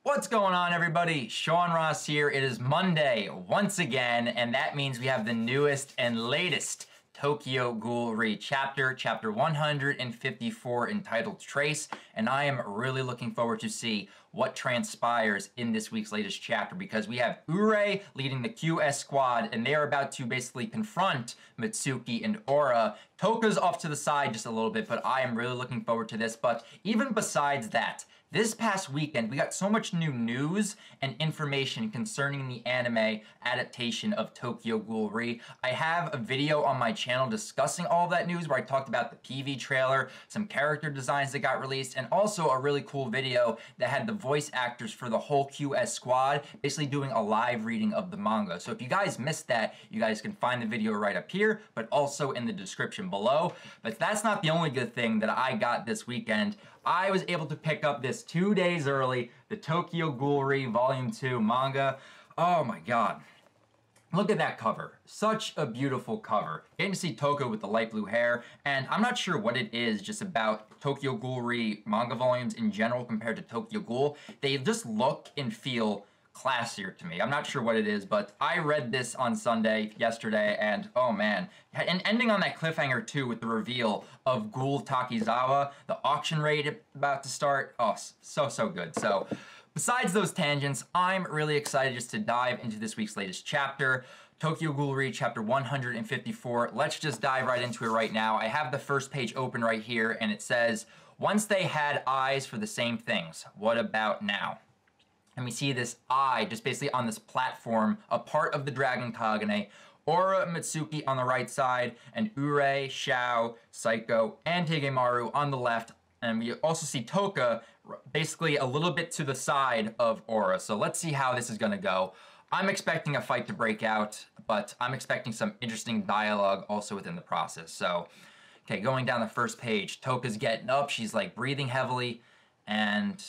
What's going on, everybody? Sean Ross here. It is Monday once again, and that means we have the newest and latest Tokyo Ghoul chapter 154, entitled Trace, and I am really looking forward to see what transpires in this week's latest chapter, because we have Urie leading the QS squad, and they are about to basically confront Mitsuki and Aura. Toka's off to the side just a little bit, but I am really looking forward to this. But even besides that, this past weekend, we got so much new news and information concerning the anime adaptation of Tokyo Ghoul. I have a video on my channel discussing all of that news where I talked about the PV trailer, some character designs that got released, and also a really cool video that had the voice actors for the whole QS squad basically doing a live reading of the manga. So if you guys missed that, you guys can find the video right up here, but also in the description below. But that's not the only good thing that I got this weekend. I was able to pick up this 2 days early, the Tokyo Ghoul Volume 2 manga. Oh my god. Look at that cover. Such a beautiful cover. Getting to see Toka with the light blue hair, and I'm not sure what it is just about Tokyo Ghoul manga volumes in general compared to Tokyo Ghoul. They just look and feel classier to me. I'm not sure what it is, but I read this on Sunday, yesterday, and oh man. And ending on that cliffhanger too with the reveal of Ghoul Takizawa, the auction raid about to start. Oh, so good. So besides those tangents, I'm really excited just to dive into this week's latest chapter, Tokyo Ghoul chapter 154. Let's just dive right into it right now. I have the first page open right here, and it says, "Once they had eyes for the same things, what about now?" And we see this eye just basically on this platform, a part of the Dragon Kagane, Aura, Mitsuki on the right side, and Urie, Hsiao, Saiko, and Higemaru on the left. And we also see Toka basically a little bit to the side of Aura. So let's see how this is gonna go. I'm expecting a fight to break out, but I'm expecting some interesting dialogue also within the process. So, okay, going down the first page, Toka's getting up, she's like breathing heavily, and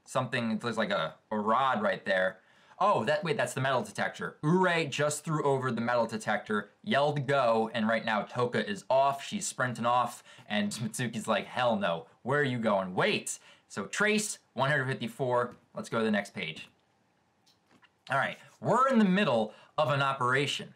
something, it looks like a rod right there. Oh, wait, that's the metal detector. Urie just threw over the metal detector, yelled go, and right now Toka is off. She's sprinting off, and Mitsuki's like, hell no, where are you going? Wait. So Trace, 154. Let's go to the next page. All right, we're in the middle of an operation.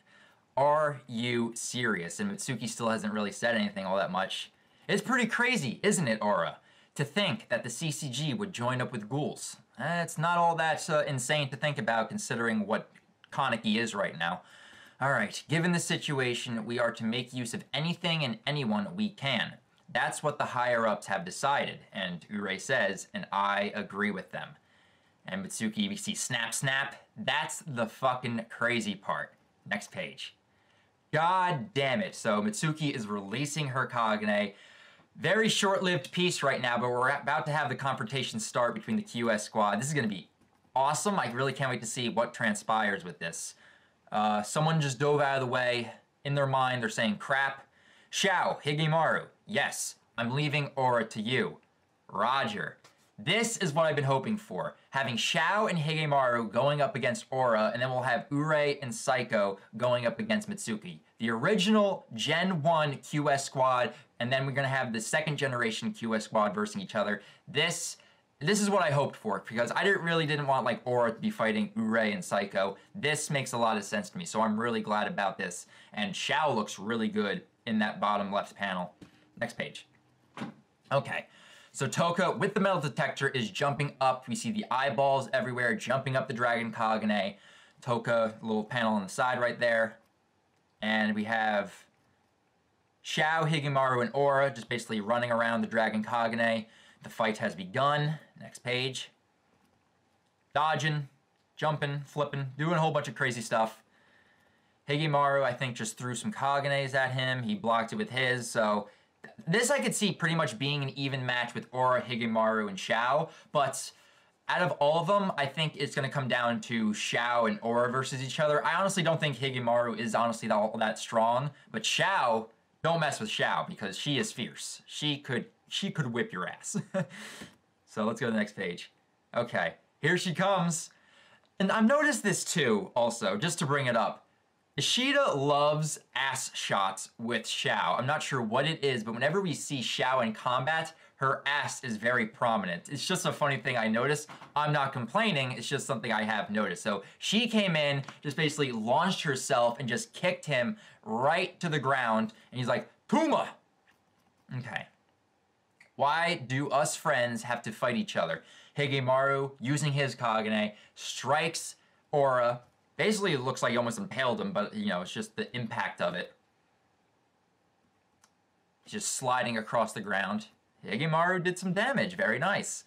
Are you serious? And Mitsuki still hasn't really said anything all that much. It's pretty crazy, isn't it, Aura? To think that the CCG would join up with ghouls. It's not all that insane to think about considering what Kaneki is right now. Alright, given the situation, we are to make use of anything and anyone we can. That's what the higher-ups have decided, and Urie says, and I agree with them. And Mitsuki, we see snap snap. That's the fucking crazy part. Next page. God damn it. So Mitsuki is releasing her Kagane. Very short-lived piece right now, but we're about to have the confrontation start between the QS squad. This is going to be awesome. I really can't wait to see what transpires with this. Someone just dove out of the way. In their mind, they're saying, crap. Hsiao, Higemaru, yes, I'm leaving Aura to you. Roger. This is what I've been hoping for. Having Hsiao and Higemaru going up against Aura, and then we'll have Urie and Saiko going up against Mitsuki. The original Gen 1 QS squad, and then we're going to have the second generation QS squad versus each other. This is what I hoped for, because I really didn't want like Aura to be fighting Urie and Saiko. This makes a lot of sense to me, so I'm really glad about this. And Hsiao looks really good in that bottom left panel. Next page. Okay. So Toka, with the metal detector, is jumping up. We see the eyeballs everywhere, jumping up the Dragon Kagane. Toka, little panel on the side right there. And we have Hsiao, Higemaru, and Aura just basically running around the Dragon Kagane. The fight has begun. Next page. Dodging, jumping, flipping, doing a whole bunch of crazy stuff. Higemaru, I think, just threw some Kaganes at him. He blocked it with his, so this I could see pretty much being an even match with Aura, Higemaru, and Hsiao, but out of all of them, I think it's going to come down to Hsiao and Aura versus each other. I honestly don't think Higemaru is honestly all that strong, but Hsiao, don't mess with Hsiao because she is fierce. She could whip your ass. So let's go to the next page. Okay, here she comes. And I've noticed this too, also, just to bring it up. Ishida loves ass shots with Hsiao. I'm not sure what it is, but whenever we see Hsiao in combat, her ass is very prominent. It's just a funny thing I noticed. I'm not complaining, it's just something I have noticed. So she came in, just basically launched herself and just kicked him right to the ground. And he's like, Puma! Okay. Why do us friends have to fight each other? Higemaru, using his Kagane, strikes Aura. Basically, it looks like he almost impaled him, but, you know, it's just the impact of it. He's just sliding across the ground. Higemaru did some damage. Very nice.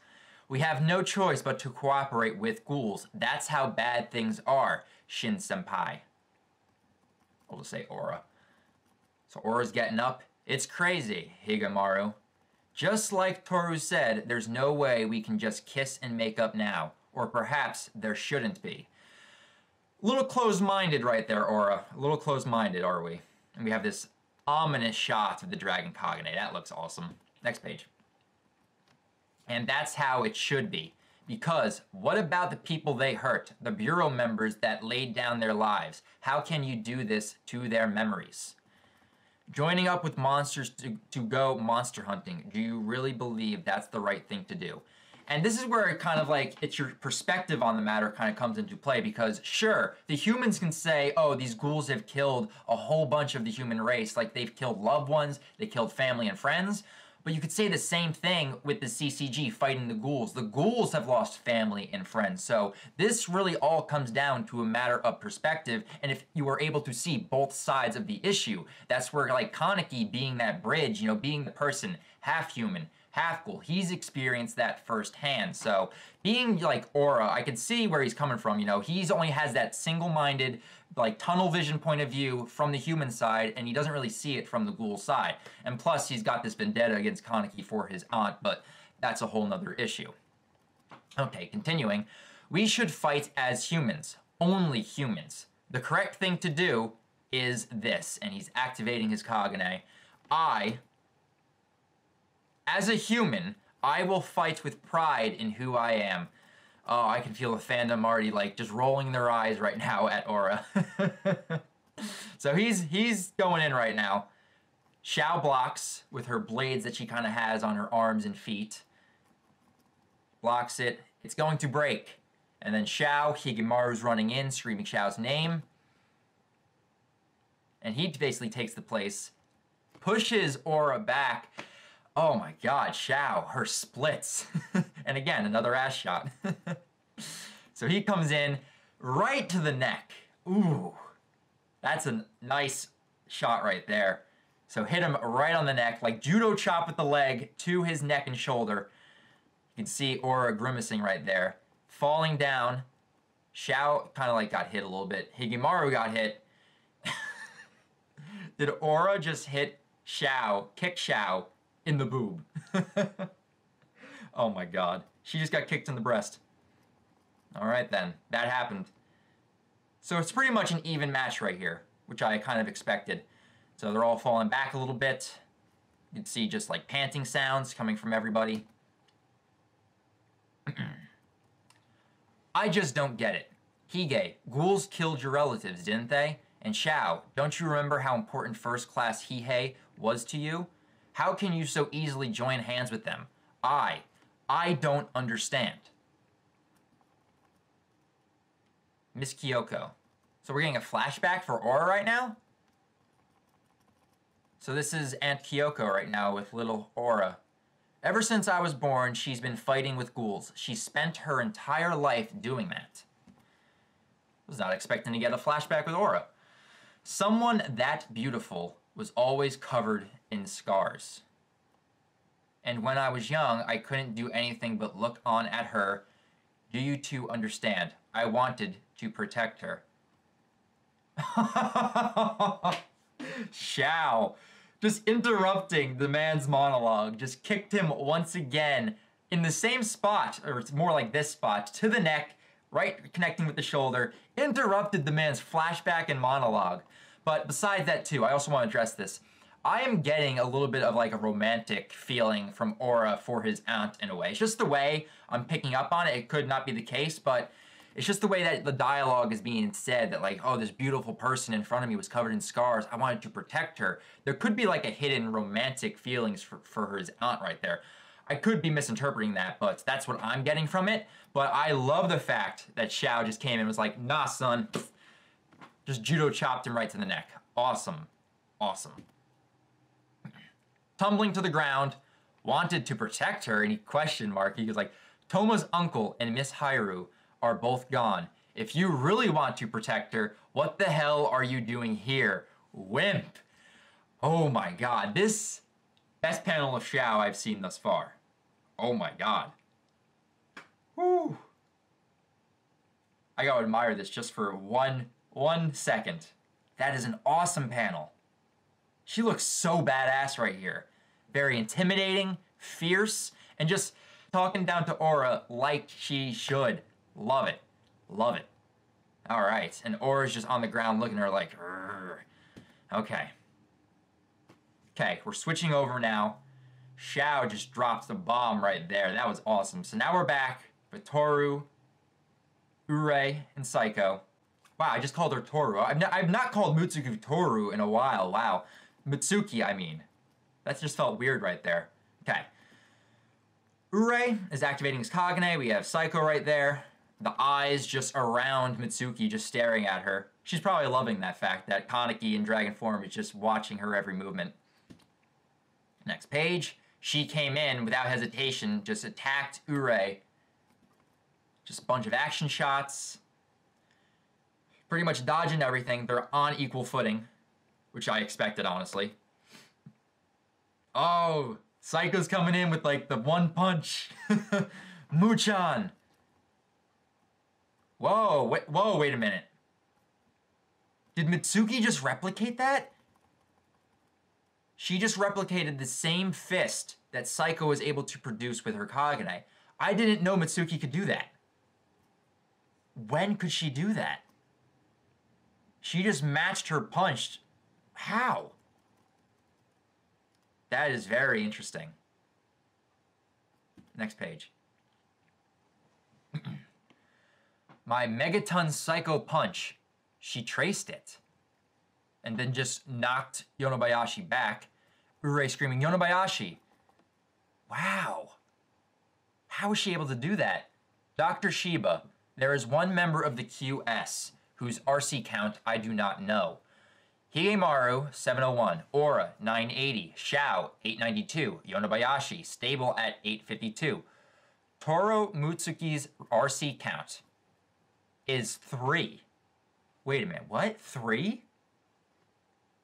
We have no choice but to cooperate with ghouls. That's how bad things are, Shin-senpai. I'll just say Aura. So Aura's getting up. It's crazy, Higemaru. Just like Toru said, there's no way we can just kiss and make up now. Or perhaps there shouldn't be. A little closed-minded right there, Aura. A little closed-minded, are we? And we have this ominous shot of the Dragon Kagane. That looks awesome. Next page. And that's how it should be. Because what about the people they hurt? The Bureau members that laid down their lives? How can you do this to their memories? Joining up with monsters to go monster hunting. Do you really believe that's the right thing to do? And this is where it kind of like, it's your perspective on the matter kind of comes into play, because sure, the humans can say, oh, these ghouls have killed a whole bunch of the human race, like they've killed loved ones, they killed family and friends, but you could say the same thing with the CCG fighting the ghouls. The ghouls have lost family and friends, so this really all comes down to a matter of perspective, and if you were able to see both sides of the issue, that's where like Kaneki being that bridge, you know, being the person, half human, half ghoul, he's experienced that firsthand. So being like Aura, I can see where he's coming from, you know, he's only has that single-minded, like tunnel vision point of view from the human side, and he doesn't really see it from the ghoul side. And plus he's got this vendetta against Kaneki for his aunt, but that's a whole nother issue. Okay, continuing. We should fight as humans, only humans. The correct thing to do is this, and he's activating his Kagane. As a human, I will fight with pride in who I am. Oh, I can feel the fandom already like just rolling their eyes right now at Aura. So he's going in right now. Hsiao blocks with her blades that she kind of has on her arms and feet. Blocks it. It's going to break. And then Higemaru's running in, screaming Xiao's name. And he basically takes the place, pushes Aura back. Oh my god, Hsiao, her splits. And again, another ass shot. So he comes in right to the neck. Ooh, that's a nice shot right there. So hit him right on the neck, like judo chop with the leg to his neck and shoulder. You can see Aura grimacing right there. Falling down. Hsiao kind of like got hit a little bit. Higemaru got hit. Did Aura just hit Hsiao, kick Hsiao in the boob? Oh my god. She just got kicked in the breast. Alright then. That happened. So it's pretty much an even match right here, which I kind of expected. So they're all falling back a little bit. You can see just like panting sounds coming from everybody. I just don't get it. Hige, ghouls killed your relatives, didn't they? And Hsiao, don't you remember how important first class Hige was to you? How can you so easily join hands with them? I don't understand. Miss Kyoko. So we're getting a flashback for Aura right now? So this is Aunt Kyoko right now with little Aura. Ever since I was born, she's been fighting with ghouls. She spent her entire life doing that. Was not expecting to get a flashback with Aura. Someone that beautiful was always covered in scars. And when I was young, I couldn't do anything but look on at her. Do you two understand? I wanted to protect her. Hsiao, just interrupting the man's monologue, just kicked him once again in the same spot, or it's more like this spot, to the neck, right connecting with the shoulder, interrupted the man's flashback and monologue. But besides that too, I also want to address this. I am getting a little bit of like a romantic feeling from Aura for his aunt in a way. It's just the way I'm picking up on it. It could not be the case, but it's just the way that the dialogue is being said, that like, oh, this beautiful person in front of me was covered in scars. I wanted to protect her. There could be like a hidden romantic feelings for his aunt right there. I could be misinterpreting that, but that's what I'm getting from it. But I love the fact that Hsiao just came in and was like, nah, son. Just judo chopped him right to the neck. Awesome. Awesome. Tumbling to the ground, wanted to protect her, and he question mark. He was like, Toma's uncle and Miss Hairu are both gone. If you really want to protect her, what the hell are you doing here? Wimp. Oh my god. This best panel of Hsiao I've seen thus far. Oh my god. Whew. I gotta admire this just for one second. That is an awesome panel. She looks so badass right here. Very intimidating, fierce, and just talking down to Aura like she should. Love it. Love it. All right, and Aura's just on the ground looking at her like, Rrr. Okay. Okay, we're switching over now. Hsiao just drops the bomb right there. That was awesome. So now we're back with Toru, Urie, and Saiko. Wow, I just called her Toru. I've not called Mutsuki Toru in a while. Wow. Mitsuki, I mean. That just felt weird right there. Okay. Urie is activating his Kagane. We have Saiko right there. The eyes just around Mitsuki, just staring at her. She's probably loving that fact that Kaneki in dragon form is just watching her every movement. Next page. She came in without hesitation, just attacked Urie. Just a bunch of action shots. Pretty much dodging everything. They're on equal footing, which I expected, honestly. Oh, Saiko's coming in with like the one punch. Muchan. Whoa, wait a minute. Did Mitsuki just replicate that? She just replicated the same fist that Saiko was able to produce with her Kagane. I didn't know Mitsuki could do that. When could she do that? She just matched her punch. How? That is very interesting. Next page. My Megaton Psycho Punch. She traced it. And then just knocked Yonebayashi back. Urie screaming, Yonebayashi. Wow. How was she able to do that? Dr. Shiba, there is one member of the QS whose RC count I do not know. Higemaru, 701, Aura, 980, Hsiao, 892, Yonebayashi, stable at 852. Toro Mutsuki's RC count is 3. Wait a minute, what? 3?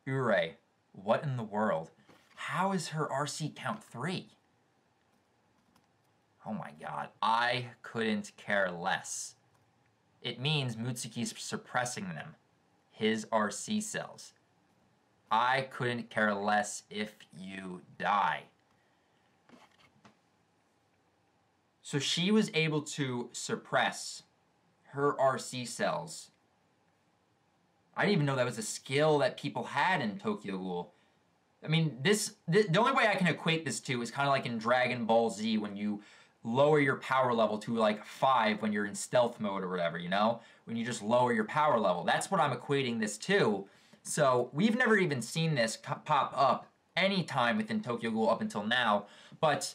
Urie, what in the world? How is her RC count 3? Oh my god, I couldn't care less. It means Mutsuki's suppressing them, his RC cells. I couldn't care less if you die. So she was able to suppress her RC cells. I didn't even know that was a skill that people had in Tokyo Ghoul. I mean, the only way I can equate this to is kind of like in Dragon Ball Z when you lower your power level to like 5 when you're in stealth mode or whatever, you know? When you just lower your power level. That's what I'm equating this to. So we've never even seen this pop up anytime within Tokyo Ghoul up until now. But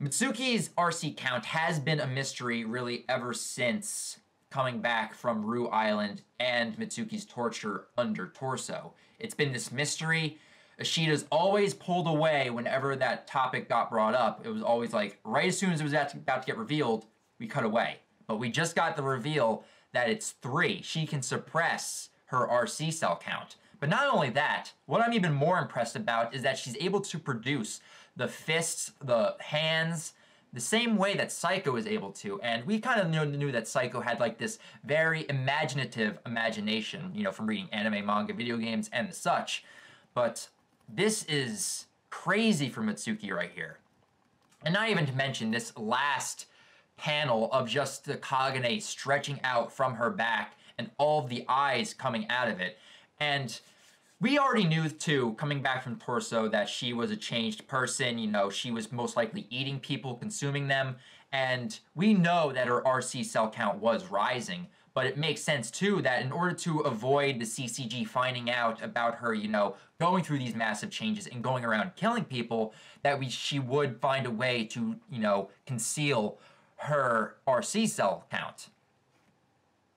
Mitsuki's RC count has been a mystery really ever since coming back from Rue Island and Mitsuki's torture under Torso. It's been this mystery. Ishida's always pulled away whenever that topic got brought up. It was always like, right as soon as it was about to get revealed, we cut away. But we just got the reveal that it's 3. She can suppress her RC cell count. But not only that, what I'm even more impressed about is that she's able to produce the fists, the hands, the same way that Saiko is able to. And we kind of knew that Saiko had like this very imaginative imagination, you know, from reading anime, manga, video games, and such. But this is crazy for Mitsuki right here. And not even to mention this last panel of just the Kagane stretching out from her back and all of the eyes coming out of it. And we already knew, too, coming back from Torso, that she was a changed person. You know, she was most likely eating people, consuming them. And we know that her RC cell count was rising, but it makes sense too that in order to avoid the CCG finding out about her, you know, going through these massive changes and going around killing people, that she would find a way to, you know, conceal her RC cell count.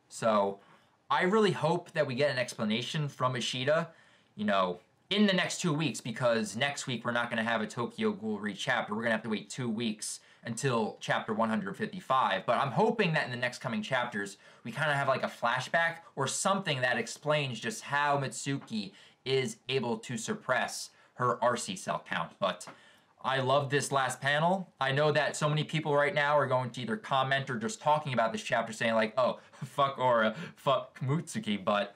So I really hope that we get an explanation from Ishida, you know, in the next 2 weeks, because next week we're not going to have a Tokyo Ghoul chapter. We're going to have to wait 2 weeks until chapter 155. But I'm hoping that in the next coming chapters, we kind of have like a flashback or something that explains just how Mitsuki is able to suppress her RC cell count. But I love this last panel. I know that so many people right now are going to either comment or just talking about this chapter saying like, oh, fuck Aura, fuck Mutsuki. But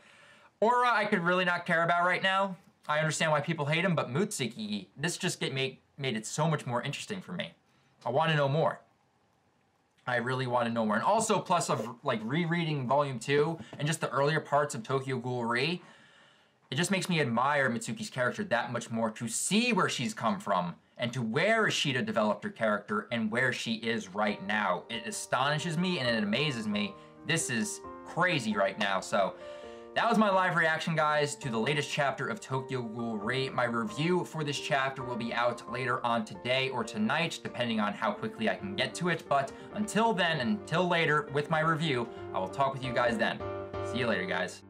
Aura I could really not care about right now. I understand why people hate him, but Mitsuki, this just made it so much more interesting for me. I want to know more. I really want to know more. And also, plus of like rereading Volume 2 and just the earlier parts of Tokyo Ghoul Re, it just makes me admire Mitsuki's character that much more, to see where she's come from and to where Ishida developed her character and where she is right now. It astonishes me and it amazes me. This is crazy right now. So that was my live reaction, guys, to the latest chapter of Tokyo Ghoul Re. My review for this chapter will be out later on today or tonight, depending on how quickly I can get to it. But until then, until later with my review, I will talk with you guys then. See you later, guys.